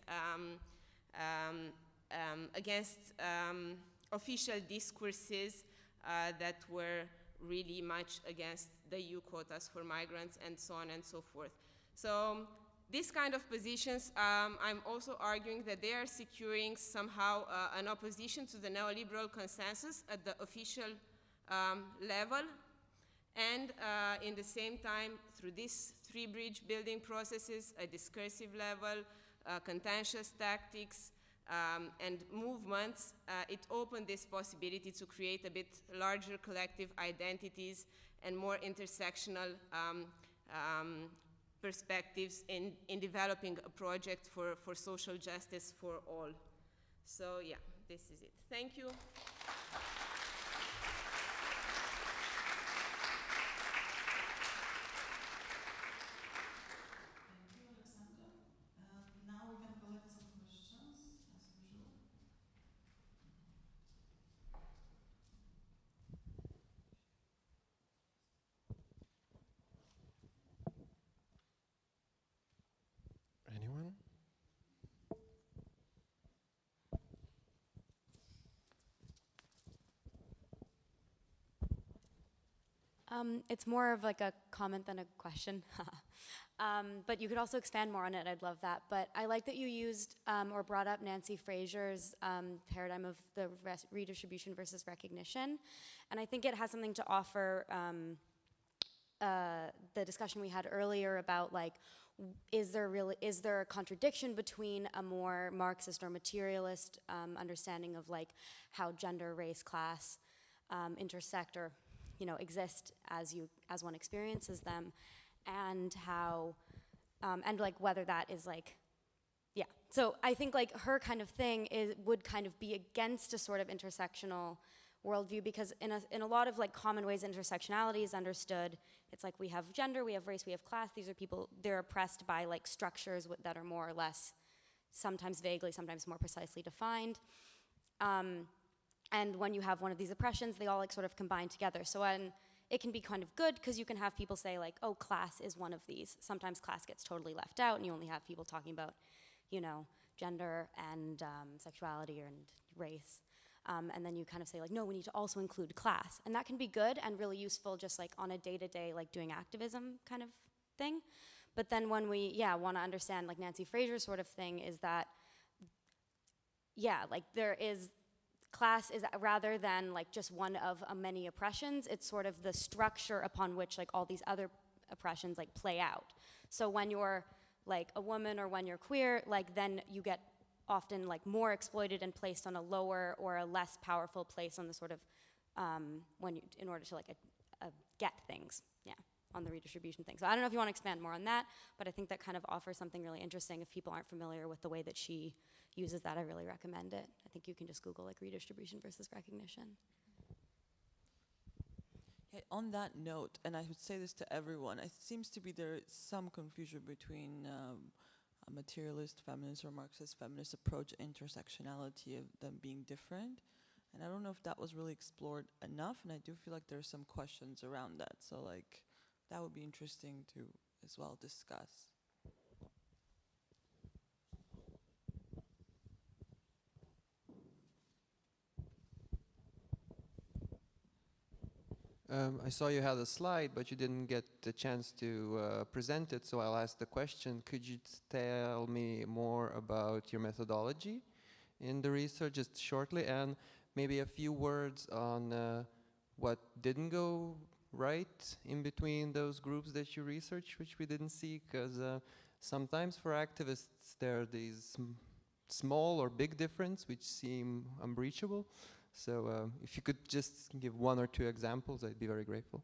official discourses that were really much against the EU quotas for migrants and so on and so forth. So these kind of positions, I'm also arguing that they are securing somehow an opposition to the neoliberal consensus at the official level, and in the same time, through these three bridge building processes, a discursive level, contentious tactics, and movements, it opened this possibility to create a bit larger collective identities and more intersectional perspectives in developing a project for social justice for all. So yeah, this is it. Thank you. Anyone? It's more of like a comment than a question. But you could also expand more on it, I'd love that. But I like that you used or brought up Nancy Fraser's paradigm of the redistribution versus recognition. And I think it has something to offer the discussion we had earlier about like, is there a contradiction between a more Marxist or materialist understanding of like how gender, race, class intersect or exist as one experiences them, and how and like whether that is like, yeah. So I think like her kind of thing would kind of be against a sort of intersectional worldview, because in a lot of like common ways intersectionality is understood. It's like we have gender, we have race, we have class. These are people, they're oppressed by like structures that are more or less, sometimes vaguely, sometimes more precisely defined. And when you have one of these oppressions, they all like sort of combine together. So it can be kind of good because you can have people say like, oh, class is one of these. Sometimes class gets totally left out and you only have people talking about, gender and sexuality and race. And then you kind of say like, no, we need to also include class. And that can be good and really useful just like on a day-to-day like doing activism kind of thing. But then when we, want to understand like Nancy Fraser's sort of thing is that, like there is, class is rather than like just one of many oppressions, it's sort of the structure upon which like all these other oppressions like play out. So when you're like a woman or when you're queer, like then you get often like more exploited and placed on a lower or a less powerful place on the sort of in order to like get things, on the redistribution thing. So I don't know if you want to expand more on that, but I think that kind of offers something really interesting. If people aren't familiar with the way that she uses that, I really recommend it. I think you can just Google like redistribution versus recognition. Yeah, on that note, and I would say this to everyone, it seems to be there is some confusion between a materialist feminist or Marxist feminist approach, intersectionality of them being different. And I don't know if that was really explored enough, and I do feel like there's some questions around that. So like, that would be interesting to as well discuss. I saw you had a slide, but you didn't get the chance to present it, so I'll ask the question. Could you tell me more about your methodology in the research, just shortly, and maybe a few words on what didn't go right in between those groups that you researched, which we didn't see? Because sometimes for activists there are these small or big differences which seem unbreachable. So if you could just give one or two examples, I'd be very grateful.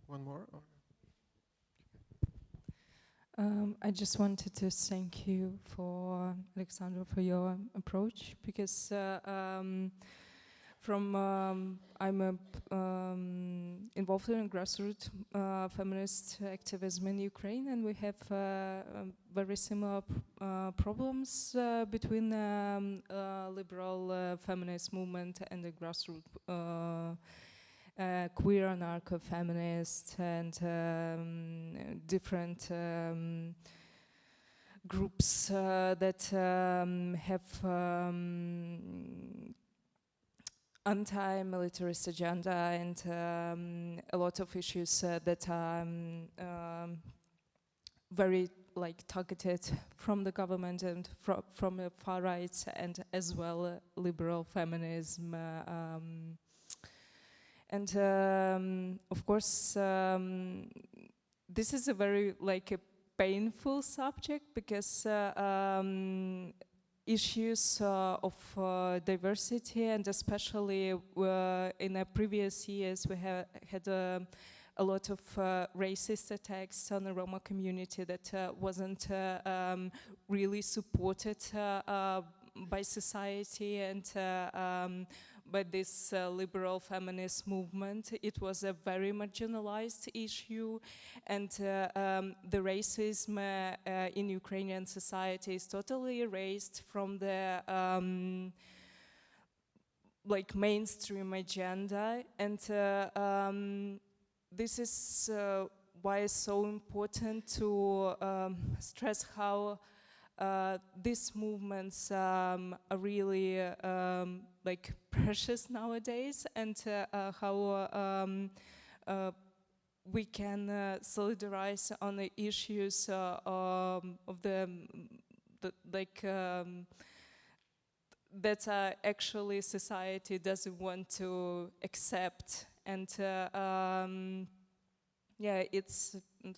One more? Or? I just wanted to thank you for Alexandra for your approach, because I'm involved in grassroots feminist activism in Ukraine, and we have very similar problems between liberal feminist movement and the grassroots queer anarcho-feminist and different groups that have anti-militarist agenda and a lot of issues that are very targeted from the government and from the far right, and as well liberal feminism. And of course, this is a very a painful subject, because issues of diversity, and especially in the previous years we had a lot of racist attacks on the Roma community that wasn't really supported by society and by this liberal feminist movement. It was a very marginalized issue, and the racism in Ukrainian society is totally erased from the mainstream agenda. And this is why it's so important to stress how these movements are really like precious nowadays, and how we can solidarize on the issues of the like that actually society doesn't want to accept. And yeah, it's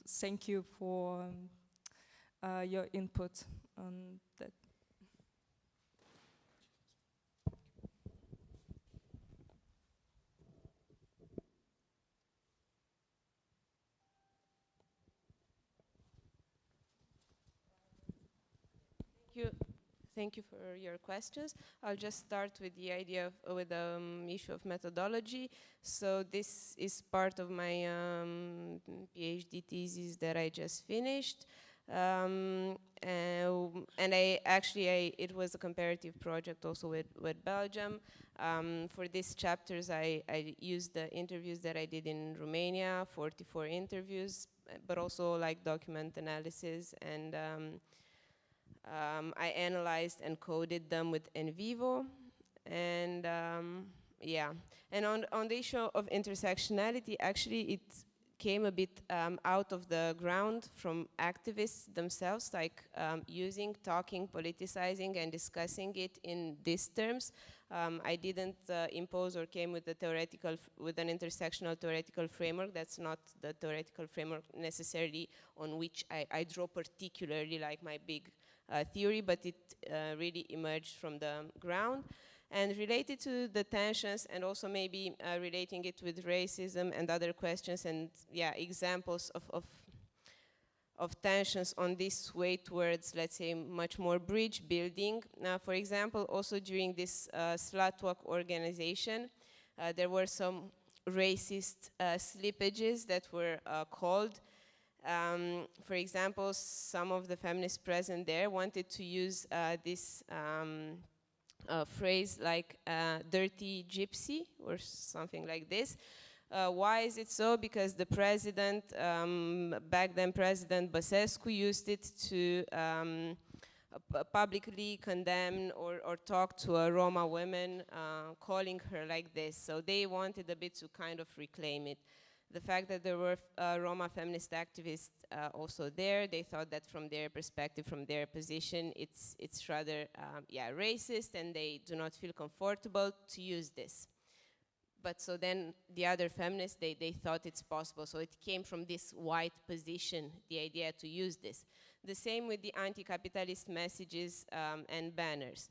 thank you for your input on that. Thank you for your questions. I'll just start with the idea of, with the issue of methodology. So this is part of my PhD thesis that I just finished. And it was a comparative project also with Belgium. For these chapters, I used the interviews that I did in Romania, 44 interviews, but also like document analysis, and I analyzed and coded them with NVivo, and yeah. And on the issue of intersectionality, actually it came a bit out of the ground from activists themselves, like talking, politicizing, and discussing it in these terms. I didn't impose or came with with an intersectional theoretical framework. That's not the theoretical framework necessarily on which I draw particularly like my big theory, but it really emerged from the ground. And related to the tensions, and also maybe relating it with racism and other questions, and yeah, examples of tensions on this way towards, let's say, much more bridge building. For example, also during this slut walk organization, there were some racist slippages that were called. For example, some of the feminists present there wanted to use this phrase like dirty gypsy or something like this. Why is it so? Because the president, back then President Băsescu, used it to publicly condemn or talk to a Roma woman, calling her like this. So they wanted a bit to kind of reclaim it. The fact that there were Roma feminist activists also there, they thought that from their perspective, from their position, it's rather racist, and they do not feel comfortable to use this. But so then the other feminists, they thought it's possible. So it came from this white position, the idea to use this. The same with the anti-capitalist messages and banners.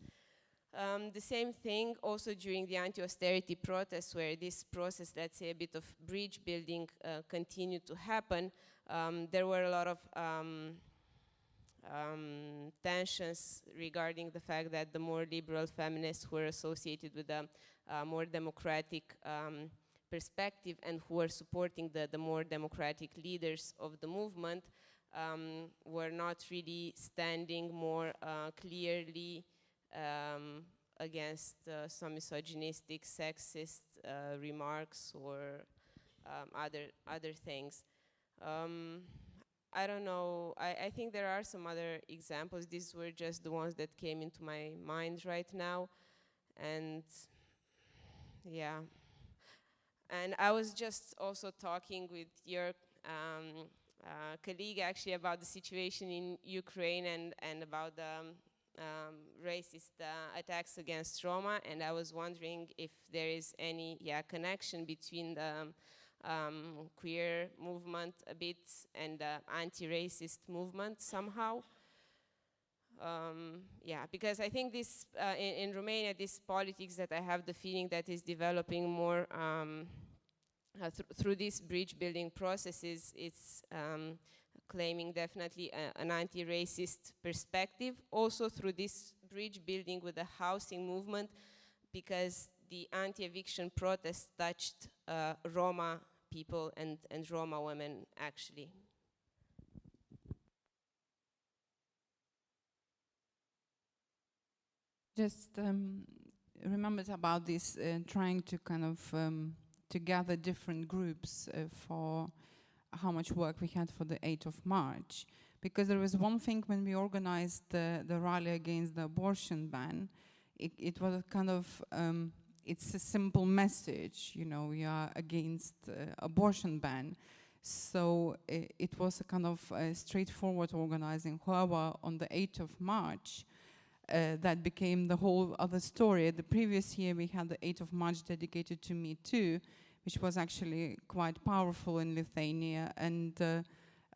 The same thing also during the anti-austerity protests, where this process, let's say a bit of bridge building, continued to happen. There were a lot of tensions regarding the fact that the more liberal feminists were associated with a more democratic perspective, and who were supporting the more democratic leaders of the movement, were not really standing more clearly against some misogynistic, sexist remarks or other things. I don't know. I think there are some other examples. These were just the ones that came into my mind right now, and yeah. And I was just also talking with your colleague actually about the situation in Ukraine and about the racist attacks against Roma, and I was wondering if there is any connection between the queer movement a bit and the anti-racist movement somehow. Because I think this in Romania, this politics that I have the feeling that is developing more through these bridge building processes, it's claiming definitely an anti-racist perspective, also through this bridge building with the housing movement, because the anti-eviction protests touched Roma people and Roma women actually. Just remembered about this, trying to kind of to gather different groups for how much work we had for the 8th of March, Because there was one thing when we organized the rally against the abortion ban, it was a kind of, it's a simple message, you know, we are against abortion ban. So it was a kind of straightforward organizing. However, on the 8th of March, that became the whole other story. The previous year we had the 8th of March dedicated to Me Too, which was actually quite powerful in Lithuania, and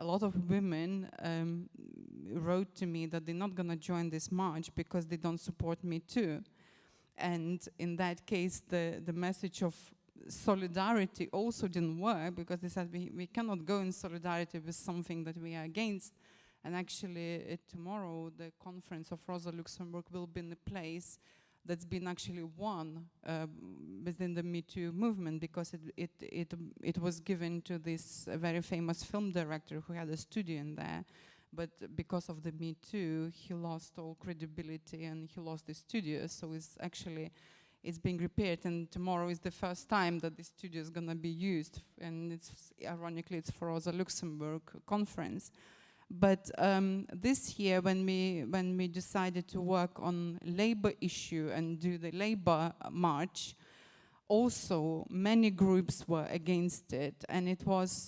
a lot of women wrote to me that they're not going to join this march because they don't support Me Too. And in that case, the message of solidarity also didn't work, because they said we cannot go in solidarity with something that we are against. And actually tomorrow the conference of Rosa Luxemburg will be in a place that's been actually won within the Me Too movement, because it was given to this very famous film director who had a studio in there. But because of the Me Too, he lost all credibility and he lost the studio. So it's being repaired, and tomorrow is the first time that the studio is going to be used. And it's ironically, it's for Rosa Luxemburg conference. But this year, when we decided to work on labor issue and do the labor march, also many groups were against it, and it was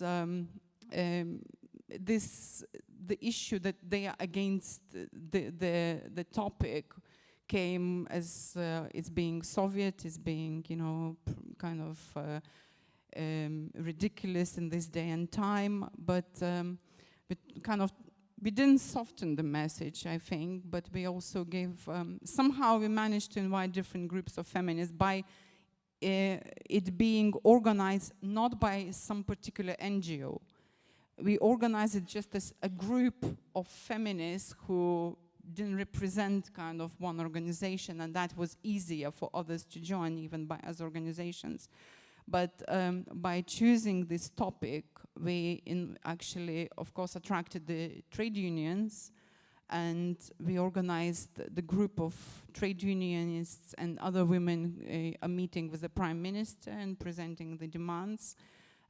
the issue that they are against the topic came as it's being Soviet, it's being, you know, kind of ridiculous in this day and time, but we didn't soften the message, I think, but we also gave, somehow we managed to invite different groups of feminists by it being organized not by some particular NGO. We organized it just as a group of feminists who didn't represent kind of one organization, and that was easier for others to join, even by as organizations. But by choosing this topic, we actually, of course, attracted the trade unions, and we organized the group of trade unionists and other women a meeting with the Prime Minister and presenting the demands.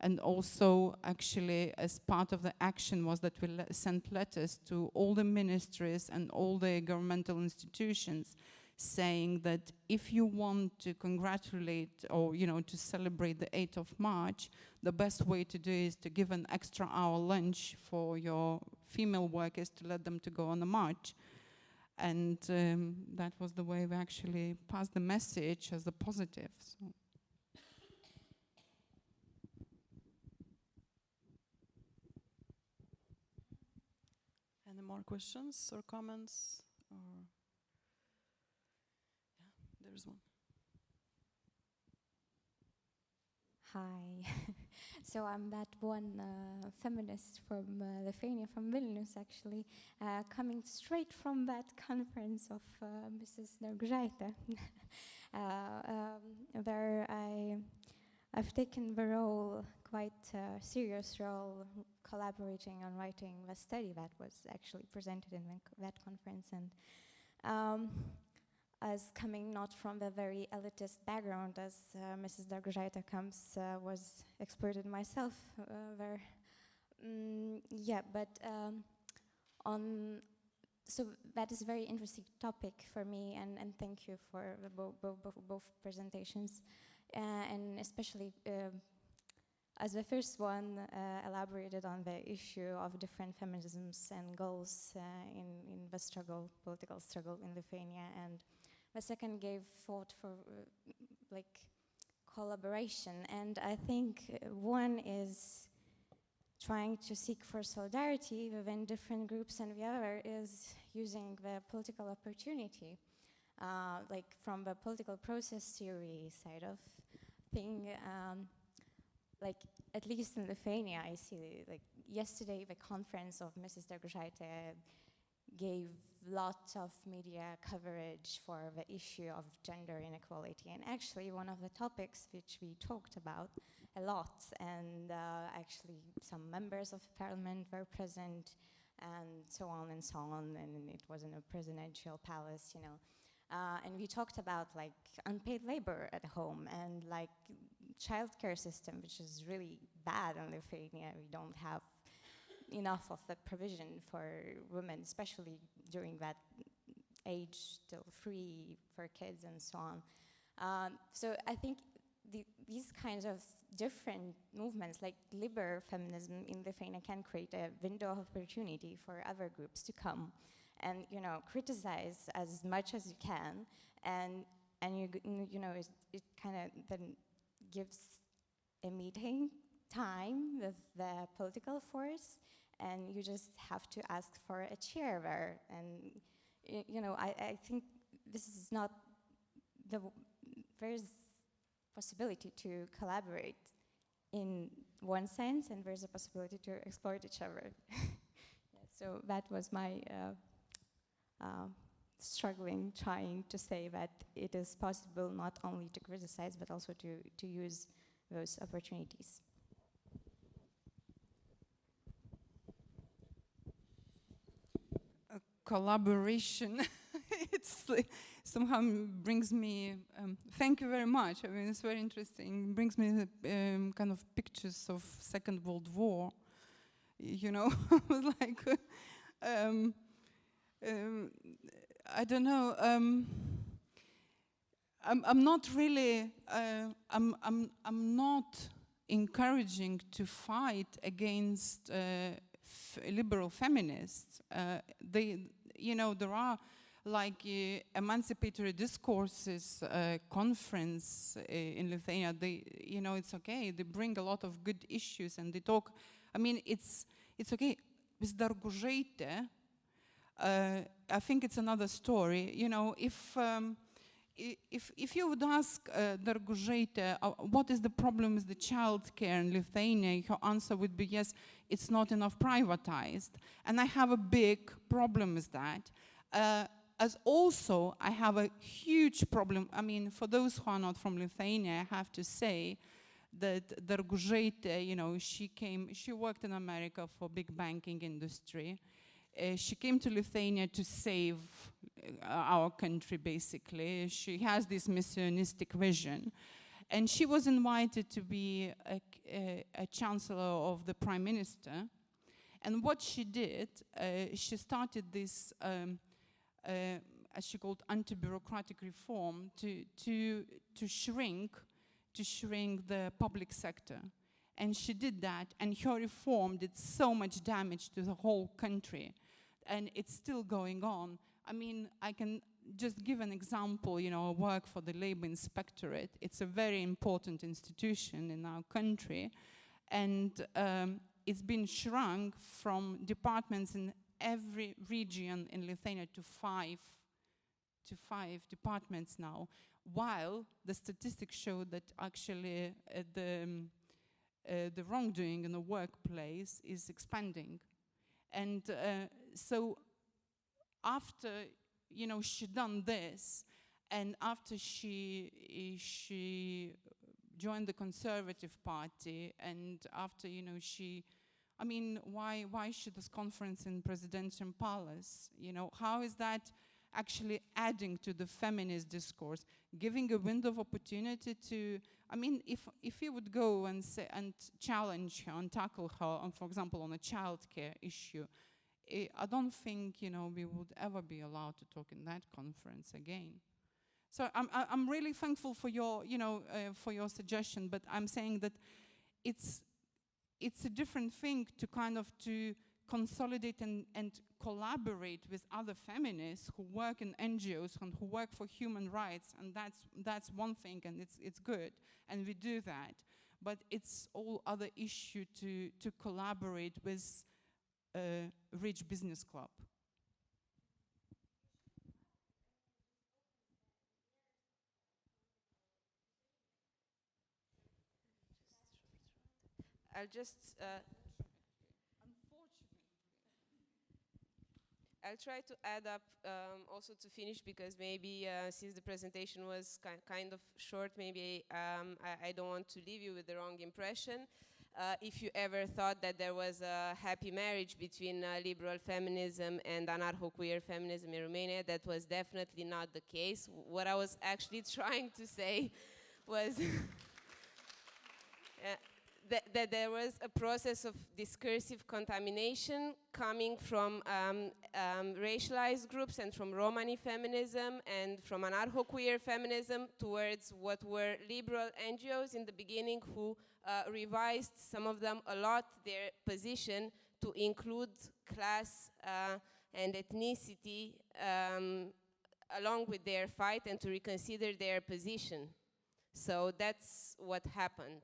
And also, actually, as part of the action was that we sent letters to all the ministries and all the governmental institutions saying that if you want to congratulate or, you know, to celebrate the 8th of March, the best way to do is to give an extra hour lunch for your female workers to let them to go on a march. And that was the way we actually passed the message as a positive. So. Any more questions or comments? Or yeah, there's one. Hi. So I'm that one feminist from Lithuania, from Vilnius, actually, coming straight from that conference of Mrs. Nergužaitė, where I've taken the role, quite a serious role, collaborating on writing the study that was actually presented in that conference. And as coming not from the very elitist background as Mrs. Nergužaitė comes, was exploited myself there. So that is a very interesting topic for me, and thank you for both presentations, and especially as the first one elaborated on the issue of different feminisms and goals in the struggle, political struggle in Lithuania, and the second gave thought for like collaboration. And I think one is trying to seek for solidarity within different groups, and the other is using the political opportunity, like from the political process theory side of thing. Like at least in Lithuania, I see like yesterday the conference of Mrs. Nergužaitė gave lots of media coverage for the issue of gender inequality, and actually one of the topics which we talked about a lot, and actually some members of parliament were present, and so on and so on, and it was in a presidential palace, you know. And we talked about like unpaid labor at home and like childcare system, which is really bad in Lithuania. We don't have enough of the provision for women, especially during that age, still free for kids and so on. So I think these kinds of different movements, like liberal feminism in Lithuania, can create a window of opportunity for other groups to come and, you know, criticize as much as you can, and you know, it kind of then gives a meeting time with the political force, and you just have to ask for a chair there. And you know, I think this is not there's possibility to collaborate in one sense, and there's a possibility to exploit each other. Yeah, so that was my struggling, trying to say that it is possible not only to criticize, but also to use those opportunities. Collaboration, it's like somehow brings me, thank you very much. I mean, it's very interesting. It brings me kind of pictures of Second World War. You know, it was like, I don't know. I'm not really. I'm not encouraging to fight against liberal feminists. You know, there are like emancipatory discourses conference in Lithuania. They, you know, it's okay. They bring a lot of good issues and they talk. I mean, it's okay. With Dargužaitė, I think it's another story. You know, if you would ask Dargužaitė, what is the problem with the child care in Lithuania, her answer would be, yes, it's not enough privatized. And I have a big problem with that. As also, I have a huge problem. I mean, for those who are not from Lithuania, I have to say that Dargužaitė, you know, she worked in America for big banking industry. She came to Lithuania to save our country, basically. She has this missionistic vision. And she was invited to be a chancellor of the prime minister. And what she did, she started this, as she called, anti-bureaucratic reform to shrink the public sector. And she did that, and her reform did so much damage to the whole country. And it's still going on. I mean, I can just give an example, you know, I work for the Labor Inspectorate. It's a very important institution in our country. And it's been shrunk from departments in every region in Lithuania to five departments now, while the statistics show that actually the wrongdoing in the workplace is expanding. And so after, you know, she done this, and after she joined the Conservative Party, and after, you know, I mean, why should this conference in Presidential Palace? You know, how is that actually adding to the feminist discourse, giving a window of opportunity to, I mean, if you would go and say, and challenge her and tackle her on, for example, on a childcare issue, I don't think, you know, we would ever be allowed to talk in that conference again. So I'm really thankful for your, you know, for your suggestion, but I'm saying that it's a different thing to kind of to consolidate and collaborate with other feminists who work in NGOs and who work for human rights, and that's one thing, and it's good, and we do that. But it's all other issue to collaborate with a rich business club. I'll try to add up also to finish, because maybe since the presentation was kind of short, maybe I don't want to leave you with the wrong impression. If you ever thought that there was a happy marriage between liberal feminism and anarcho-queer feminism in Romania, that was definitely not the case. What I was actually trying to say was that there was a process of discursive contamination coming from racialized groups and from Romani feminism and from anarcho-queer feminism towards what were liberal NGOs in the beginning, who revised, some of them a lot, their position to include class and ethnicity along with their fight and to reconsider their position. So that's what happened.